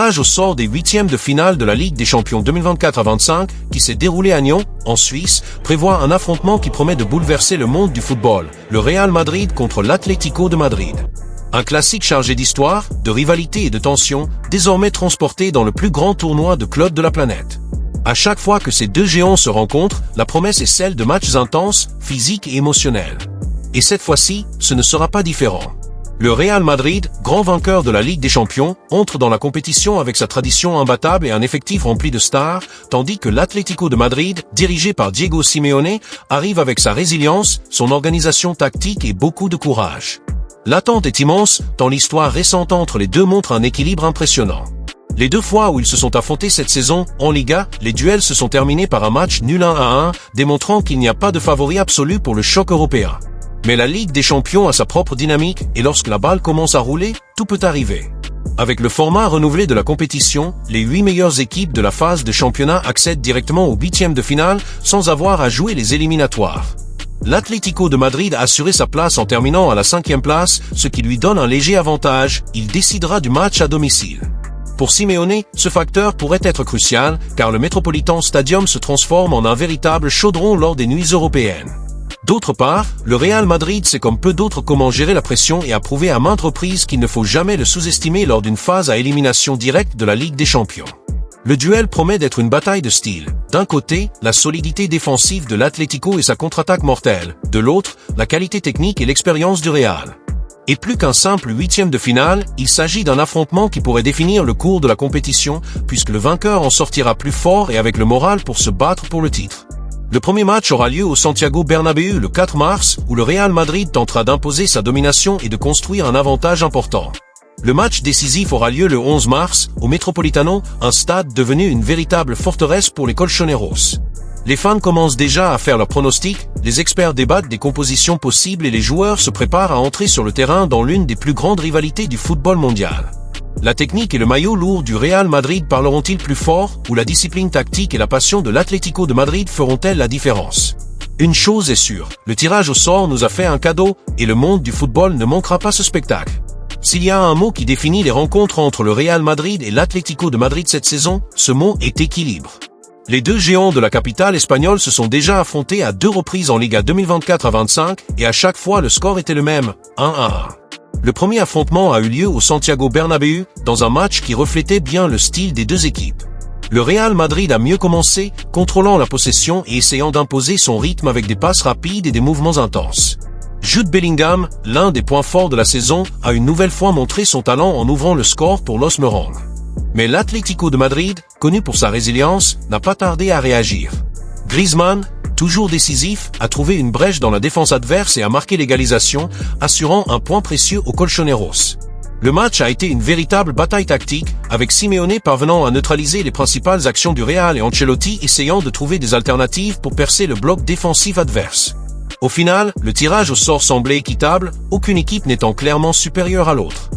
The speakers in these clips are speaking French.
Tirage au sort des huitièmes de finale de la Ligue des Champions 2024-25, qui s'est déroulé à Nyon, en Suisse, prévoit un affrontement qui promet de bouleverser le monde du football, le Real Madrid contre l'Atlético de Madrid. Un classique chargé d'histoire, de rivalité et de tension, désormais transporté dans le plus grand tournoi de clubs de la planète. À chaque fois que ces deux géants se rencontrent, la promesse est celle de matchs intenses, physiques et émotionnels. Et cette fois-ci, ce ne sera pas différent. Le Real Madrid, grand vainqueur de la Ligue des Champions, entre dans la compétition avec sa tradition imbattable et un effectif rempli de stars, tandis que l'Atlético de Madrid, dirigé par Diego Simeone, arrive avec sa résilience, son organisation tactique et beaucoup de courage. L'attente est immense, tant l'histoire récente entre les deux montre un équilibre impressionnant. Les deux fois où ils se sont affrontés cette saison, en Liga, les duels se sont terminés par un match nul 1-1, démontrant qu'il n'y a pas de favori absolu pour le choc européen. Mais la Ligue des Champions a sa propre dynamique, et lorsque la balle commence à rouler, tout peut arriver. Avec le format renouvelé de la compétition, les 8 meilleures équipes de la phase de championnat accèdent directement aux huitièmes de finale, sans avoir à jouer les éliminatoires. L'Atlético de Madrid a assuré sa place en terminant à la 5e place, ce qui lui donne un léger avantage, il décidera du match à domicile. Pour Simeone, ce facteur pourrait être crucial, car le Metropolitan Stadium se transforme en un véritable chaudron lors des nuits européennes. D'autre part, le Real Madrid sait comme peu d'autres comment gérer la pression et a prouvé à maintes reprises qu'il ne faut jamais le sous-estimer lors d'une phase à élimination directe de la Ligue des Champions. Le duel promet d'être une bataille de style. D'un côté, la solidité défensive de l'Atlético et sa contre-attaque mortelle. De l'autre, la qualité technique et l'expérience du Real. Et plus qu'un simple huitième de finale, il s'agit d'un affrontement qui pourrait définir le cours de la compétition, puisque le vainqueur en sortira plus fort et avec le moral pour se battre pour le titre. Le premier match aura lieu au Santiago Bernabéu le 4 mars, où le Real Madrid tentera d'imposer sa domination et de construire un avantage important. Le match décisif aura lieu le 11 mars, au Metropolitano, un stade devenu une véritable forteresse pour les Colchoneros. Les fans commencent déjà à faire leurs pronostics, les experts débattent des compositions possibles et les joueurs se préparent à entrer sur le terrain dans l'une des plus grandes rivalités du football mondial. La technique et le maillot lourd du Real Madrid parleront-ils plus fort, ou la discipline tactique et la passion de l'Atlético de Madrid feront-elles la différence? Une chose est sûre, le tirage au sort nous a fait un cadeau, et le monde du football ne manquera pas ce spectacle. S'il y a un mot qui définit les rencontres entre le Real Madrid et l'Atlético de Madrid cette saison, ce mot est équilibre. Les deux géants de la capitale espagnole se sont déjà affrontés à 2 reprises en Liga 2024-25, et à chaque fois le score était le même, 1-1. Le premier affrontement a eu lieu au Santiago Bernabéu, dans un match qui reflétait bien le style des deux équipes. Le Real Madrid a mieux commencé, contrôlant la possession et essayant d'imposer son rythme avec des passes rapides et des mouvements intenses. Jude Bellingham, l'un des points forts de la saison, a une nouvelle fois montré son talent en ouvrant le score pour Los Merengues. Mais l'Atlético de Madrid, connu pour sa résilience, n'a pas tardé à réagir. Griezmann, toujours décisif, a trouvé une brèche dans la défense adverse et a marqué l'égalisation, assurant un point précieux aux Colchoneros. Le match a été une véritable bataille tactique, avec Simeone parvenant à neutraliser les principales actions du Real et Ancelotti essayant de trouver des alternatives pour percer le bloc défensif adverse. Au final, le tirage au sort semblait équitable, aucune équipe n'étant clairement supérieure à l'autre.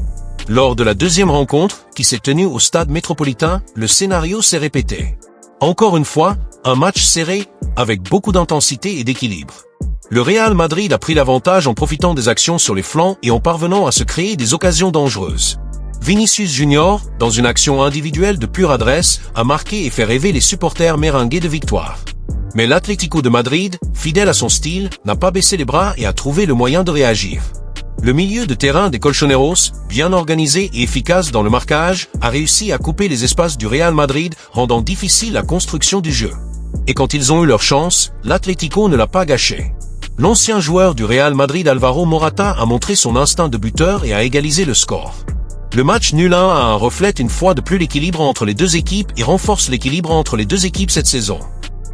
Lors de la deuxième rencontre, qui s'est tenue au stade métropolitain, le scénario s'est répété. Encore une fois, un match serré, avec beaucoup d'intensité et d'équilibre. Le Real Madrid a pris l'avantage en profitant des actions sur les flancs et en parvenant à se créer des occasions dangereuses. Vinicius Junior, dans une action individuelle de pure adresse, a marqué et fait rêver les supporters merengues de victoire. Mais l'Atlético de Madrid, fidèle à son style, n'a pas baissé les bras et a trouvé le moyen de réagir. Le milieu de terrain des Colchoneros, bien organisé et efficace dans le marquage, a réussi à couper les espaces du Real Madrid, rendant difficile la construction du jeu. Et quand ils ont eu leur chance, l'Atlético ne l'a pas gâché. L'ancien joueur du Real Madrid Alvaro Morata a montré son instinct de buteur et a égalisé le score. Le match nul 1-1 reflète une fois de plus l'équilibre entre les deux équipes et renforce l'équilibre entre les deux équipes cette saison.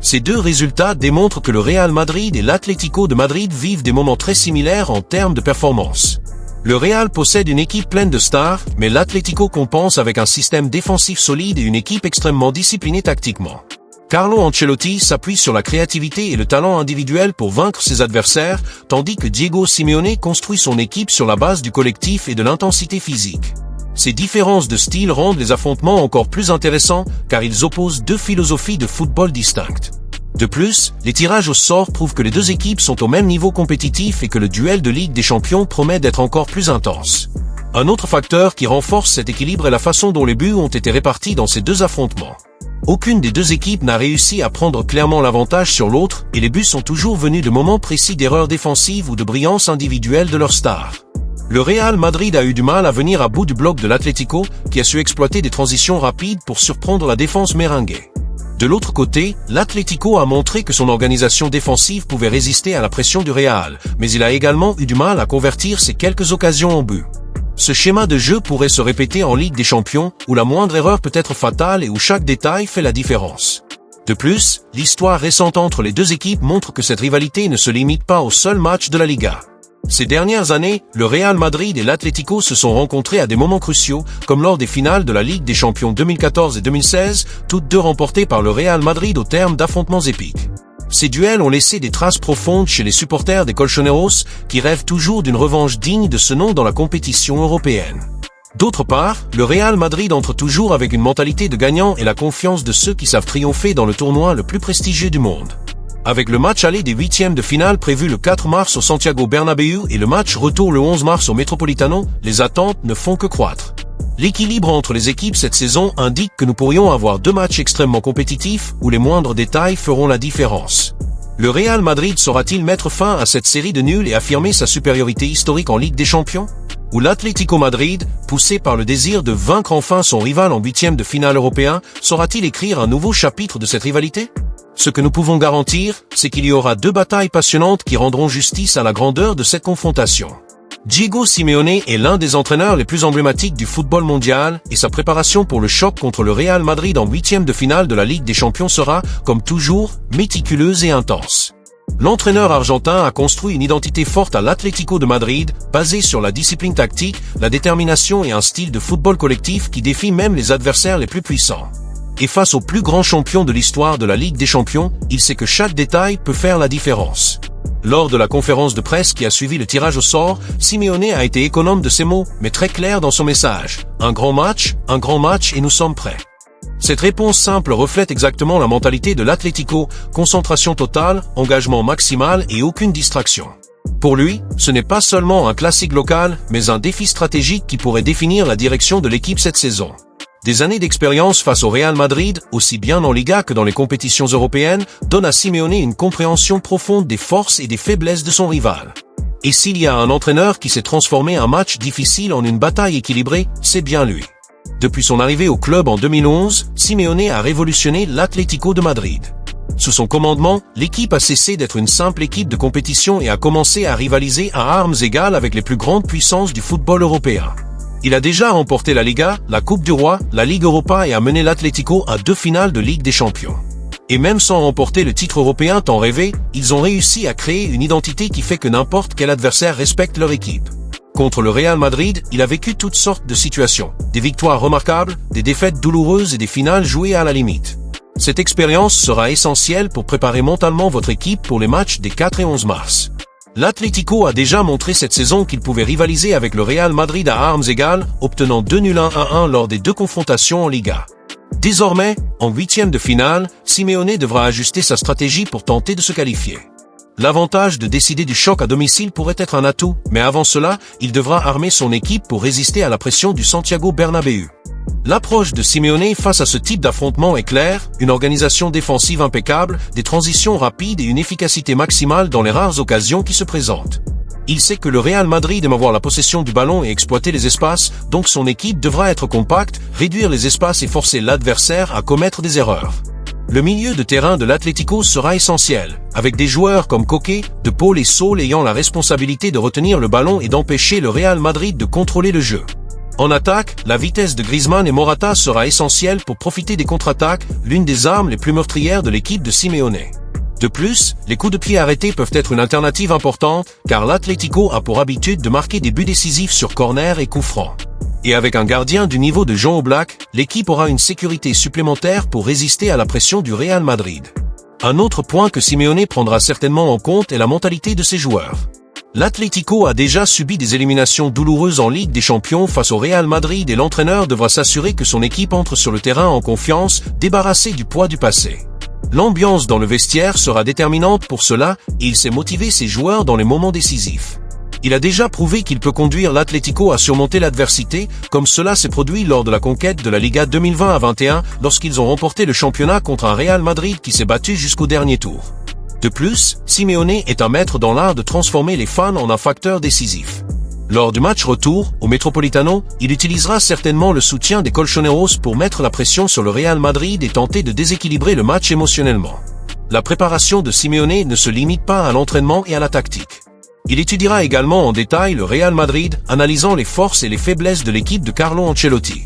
Ces deux résultats démontrent que le Real Madrid et l'Atlético de Madrid vivent des moments très similaires en termes de performance. Le Real possède une équipe pleine de stars, mais l'Atlético compense avec un système défensif solide et une équipe extrêmement disciplinée tactiquement. Carlo Ancelotti s'appuie sur la créativité et le talent individuel pour vaincre ses adversaires, tandis que Diego Simeone construit son équipe sur la base du collectif et de l'intensité physique. Ces différences de style rendent les affrontements encore plus intéressants, car ils opposent deux philosophies de football distinctes. De plus, les tirages au sort prouvent que les deux équipes sont au même niveau compétitif et que le duel de Ligue des Champions promet d'être encore plus intense. Un autre facteur qui renforce cet équilibre est la façon dont les buts ont été répartis dans ces deux affrontements. Aucune des deux équipes n'a réussi à prendre clairement l'avantage sur l'autre et les buts sont toujours venus de moments précis d'erreurs défensives ou de brillance individuelle de leurs stars. Le Real Madrid a eu du mal à venir à bout du bloc de l'Atlético qui a su exploiter des transitions rapides pour surprendre la défense merengue. De l'autre côté, l'Atlético a montré que son organisation défensive pouvait résister à la pression du Real, mais il a également eu du mal à convertir ses quelques occasions en but. Ce schéma de jeu pourrait se répéter en Ligue des Champions, où la moindre erreur peut être fatale et où chaque détail fait la différence. De plus, l'histoire récente entre les deux équipes montre que cette rivalité ne se limite pas au seul match de la Liga. Ces dernières années, le Real Madrid et l'Atlético se sont rencontrés à des moments cruciaux, comme lors des finales de la Ligue des Champions 2014 et 2016, toutes deux remportées par le Real Madrid au terme d'affrontements épiques. Ces duels ont laissé des traces profondes chez les supporters des Colchoneros, qui rêvent toujours d'une revanche digne de ce nom dans la compétition européenne. D'autre part, le Real Madrid entre toujours avec une mentalité de gagnant et la confiance de ceux qui savent triompher dans le tournoi le plus prestigieux du monde. Avec le match aller des huitièmes de finale prévu le 4 mars au Santiago Bernabéu et le match retour le 11 mars au Metropolitano, les attentes ne font que croître. L'équilibre entre les équipes cette saison indique que nous pourrions avoir deux matchs extrêmement compétitifs où les moindres détails feront la différence. Le Real Madrid saura-t-il mettre fin à cette série de nuls et affirmer sa supériorité historique en Ligue des Champions? Ou l'Atlético Madrid, poussé par le désir de vaincre enfin son rival en huitième de finale européen, saura-t-il écrire un nouveau chapitre de cette rivalité? Ce que nous pouvons garantir, c'est qu'il y aura deux batailles passionnantes qui rendront justice à la grandeur de cette confrontation. Diego Simeone est l'un des entraîneurs les plus emblématiques du football mondial et sa préparation pour le choc contre le Real Madrid en huitième de finale de la Ligue des Champions sera, comme toujours, méticuleuse et intense. L'entraîneur argentin a construit une identité forte à l'Atlético de Madrid, basée sur la discipline tactique, la détermination et un style de football collectif qui défie même les adversaires les plus puissants. Et face au plus grand champion de l'histoire de la Ligue des Champions, il sait que chaque détail peut faire la différence. Lors de la conférence de presse qui a suivi le tirage au sort, Simeone a été économe de ses mots, mais très clair dans son message. Un grand match et nous sommes prêts. Cette réponse simple reflète exactement la mentalité de l'Atlético, concentration totale, engagement maximal et aucune distraction. Pour lui, ce n'est pas seulement un classique local, mais un défi stratégique qui pourrait définir la direction de l'équipe cette saison. Des années d'expérience face au Real Madrid, aussi bien en Liga que dans les compétitions européennes, donnent à Simeone une compréhension profonde des forces et des faiblesses de son rival. Et s'il y a un entraîneur qui s'est transformé un match difficile en une bataille équilibrée, c'est bien lui. Depuis son arrivée au club en 2011, Simeone a révolutionné l'Atlético de Madrid. Sous son commandement, l'équipe a cessé d'être une simple équipe de compétition et a commencé à rivaliser à armes égales avec les plus grandes puissances du football européen. Il a déjà remporté la Liga, la Coupe du Roi, la Ligue Europa et a mené l'Atlético à 2 finales de Ligue des Champions. Et même sans remporter le titre européen tant rêvé, ils ont réussi à créer une identité qui fait que n'importe quel adversaire respecte leur équipe. Contre le Real Madrid, il a vécu toutes sortes de situations, des victoires remarquables, des défaites douloureuses et des finales jouées à la limite. Cette expérience sera essentielle pour préparer mentalement votre équipe pour les matchs des 4 et 11 mars. L'Atlético a déjà montré cette saison qu'il pouvait rivaliser avec le Real Madrid à armes égales, obtenant 2 nuls 1-1 lors des deux confrontations en Liga. Désormais, en huitième de finale, Simeone devra ajuster sa stratégie pour tenter de se qualifier. L'avantage de décider du choc à domicile pourrait être un atout, mais avant cela, il devra armer son équipe pour résister à la pression du Santiago Bernabéu. L'approche de Simeone face à ce type d'affrontement est claire, une organisation défensive impeccable, des transitions rapides et une efficacité maximale dans les rares occasions qui se présentent. Il sait que le Real Madrid aime avoir la possession du ballon et exploiter les espaces, donc son équipe devra être compacte, réduire les espaces et forcer l'adversaire à commettre des erreurs. Le milieu de terrain de l'Atlético sera essentiel, avec des joueurs comme Koke, De Paul et Saul ayant la responsabilité de retenir le ballon et d'empêcher le Real Madrid de contrôler le jeu. En attaque, la vitesse de Griezmann et Morata sera essentielle pour profiter des contre-attaques, l'une des armes les plus meurtrières de l'équipe de Simeone. De plus, les coups de pied arrêtés peuvent être une alternative importante, car l'Atlético a pour habitude de marquer des buts décisifs sur corner et coups francs. Et avec un gardien du niveau de Jean Oblak, l'équipe aura une sécurité supplémentaire pour résister à la pression du Real Madrid. Un autre point que Simeone prendra certainement en compte est la mentalité de ses joueurs. L'Atlético a déjà subi des éliminations douloureuses en Ligue des Champions face au Real Madrid et l'entraîneur devra s'assurer que son équipe entre sur le terrain en confiance, débarrassée du poids du passé. L'ambiance dans le vestiaire sera déterminante pour cela et il sait motiver ses joueurs dans les moments décisifs. Il a déjà prouvé qu'il peut conduire l'Atlético à surmonter l'adversité, comme cela s'est produit lors de la conquête de la Liga 2020-21, lorsqu'ils ont remporté le championnat contre un Real Madrid qui s'est battu jusqu'au dernier tour. De plus, Simeone est un maître dans l'art de transformer les fans en un facteur décisif. Lors du match retour, au Metropolitano, il utilisera certainement le soutien des Colchoneros pour mettre la pression sur le Real Madrid et tenter de déséquilibrer le match émotionnellement. La préparation de Simeone ne se limite pas à l'entraînement et à la tactique. Il étudiera également en détail le Real Madrid, analysant les forces et les faiblesses de l'équipe de Carlo Ancelotti.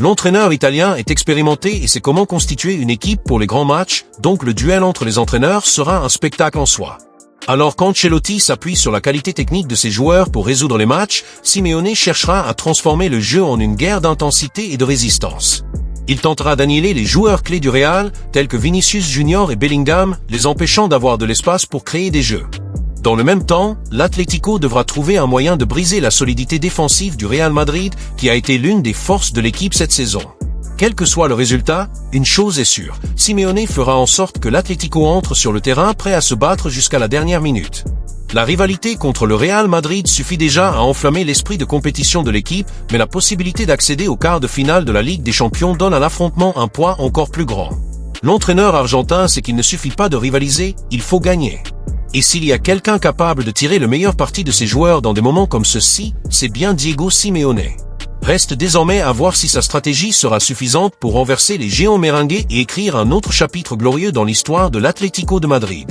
L'entraîneur italien est expérimenté et sait comment constituer une équipe pour les grands matchs, donc le duel entre les entraîneurs sera un spectacle en soi. Alors qu'Ancelotti s'appuie sur la qualité technique de ses joueurs pour résoudre les matchs, Simeone cherchera à transformer le jeu en une guerre d'intensité et de résistance. Il tentera d'annihiler les joueurs clés du Real, tels que Vinicius Junior et Bellingham, les empêchant d'avoir de l'espace pour créer des jeux. Dans le même temps, l'Atlético devra trouver un moyen de briser la solidité défensive du Real Madrid, qui a été l'une des forces de l'équipe cette saison. Quel que soit le résultat, une chose est sûre, Simeone fera en sorte que l'Atlético entre sur le terrain prêt à se battre jusqu'à la dernière minute. La rivalité contre le Real Madrid suffit déjà à enflammer l'esprit de compétition de l'équipe, mais la possibilité d'accéder au quart de finale de la Ligue des Champions donne à l'affrontement un poids encore plus grand. L'entraîneur argentin sait qu'il ne suffit pas de rivaliser, il faut gagner. Et s'il y a quelqu'un capable de tirer le meilleur parti de ses joueurs dans des moments comme ceux-ci, c'est bien Diego Simeone. Reste désormais à voir si sa stratégie sera suffisante pour renverser les géants merengues et écrire un autre chapitre glorieux dans l'histoire de l'Atlético de Madrid.